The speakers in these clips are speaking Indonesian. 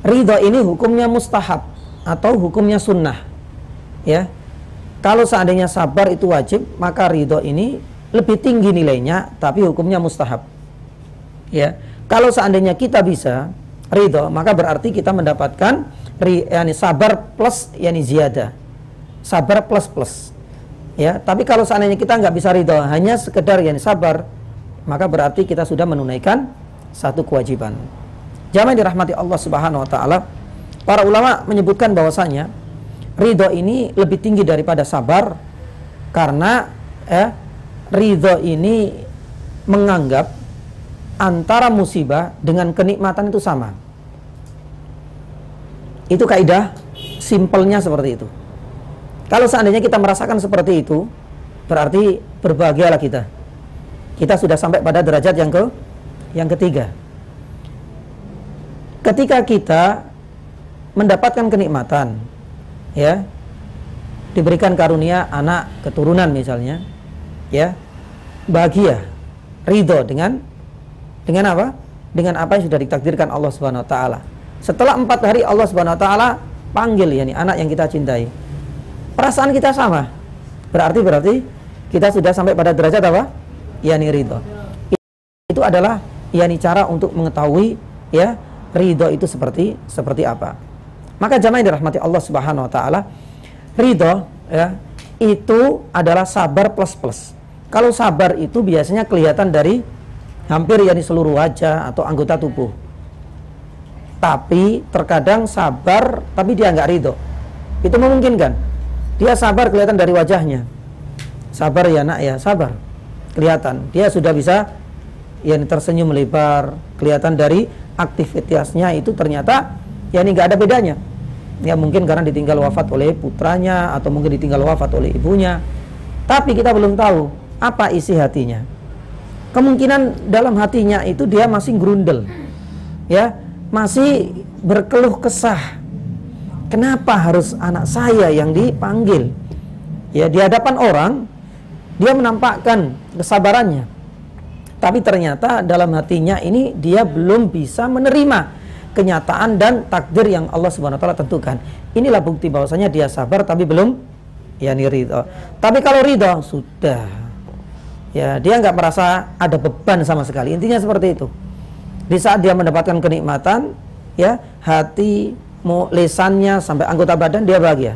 ridho ini hukumnya mustahab atau hukumnya sunnah. Ya, kalau seandainya sabar itu wajib, maka ridho ini lebih tinggi nilainya, tapi hukumnya mustahab. Ya, kalau seandainya kita bisa ridho, maka berarti kita mendapatkan sabar plus ziyadah, sabar plus. Ya, tapi kalau seandainya kita nggak bisa ridho, hanya sekedar sabar, maka berarti kita sudah menunaikan satu kewajiban. Jamaah dirahmati Allah Subhanahu wa taala, para ulama menyebutkan bahwasanya ridho ini lebih tinggi daripada sabar, karena ridho ini menganggap antara musibah dengan kenikmatan itu sama. Itu kaidah simpelnya seperti itu. Kalau seandainya kita merasakan seperti itu, berarti berbahagialah kita. Kita sudah sampai pada derajat yang ketiga. Ketika kita mendapatkan kenikmatan, ya, diberikan karunia anak keturunan misalnya, ya, bahagia, ridho dengan apa? Dengan apa yang sudah ditakdirkan Allah Subhanahu wa taala. Setelah 4 hari Allah Subhanahu wa taala panggil anak yang kita cintai. Perasaan kita sama. Berarti kita sudah sampai pada derajat apa? Ridho. Itu adalah cara untuk mengetahui ridho itu seperti apa. Maka jamaah yang dirahmati Allah Subhanahu wa taala, ridho itu adalah sabar plus. Kalau sabar itu biasanya kelihatan dari hampir seluruh wajah atau anggota tubuh. Tapi terkadang sabar tapi dia nggak ridho. Itu memungkinkan. Dia sabar kelihatan dari wajahnya. Sabar ya nak ya, sabar. Kelihatan. Dia sudah bisa tersenyum lebar, kelihatan dari aktivitasnya itu ternyata nggak ada bedanya. Ya mungkin karena ditinggal wafat oleh putranya atau mungkin ditinggal wafat oleh ibunya. Tapi kita belum tahu apa isi hatinya. Kemungkinan dalam hatinya itu dia masih grundel. Ya, masih berkeluh kesah. Kenapa harus anak saya yang dipanggil? Ya, di hadapan orang dia menampakkan kesabarannya. Tapi ternyata dalam hatinya ini dia belum bisa menerima kenyataan dan takdir yang Allah Subhanahu wa taala tentukan. Inilah bukti bahwasanya dia sabar tapi belum ridho. Tapi kalau ridho sudah, ya dia nggak merasa ada beban sama sekali. Intinya seperti itu. Di saat dia mendapatkan kenikmatan, ya hati, lisannya sampai anggota badan dia bahagia.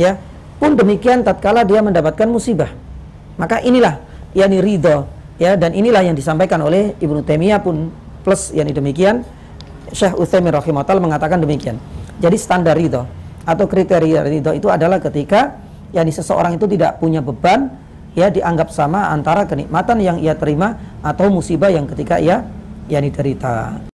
Ya, pun demikian tatkala dia mendapatkan musibah. Maka inilah ridho. Ya, dan inilah yang disampaikan oleh Ibnu Taimiyah pun plus demikian. Syekh Utsaimin rahimahullah mengatakan demikian. Jadi standar ridho atau kriteria ridho itu adalah ketika seseorang itu tidak punya beban, dianggap sama antara kenikmatan yang ia terima atau musibah yang ketika ia diderita.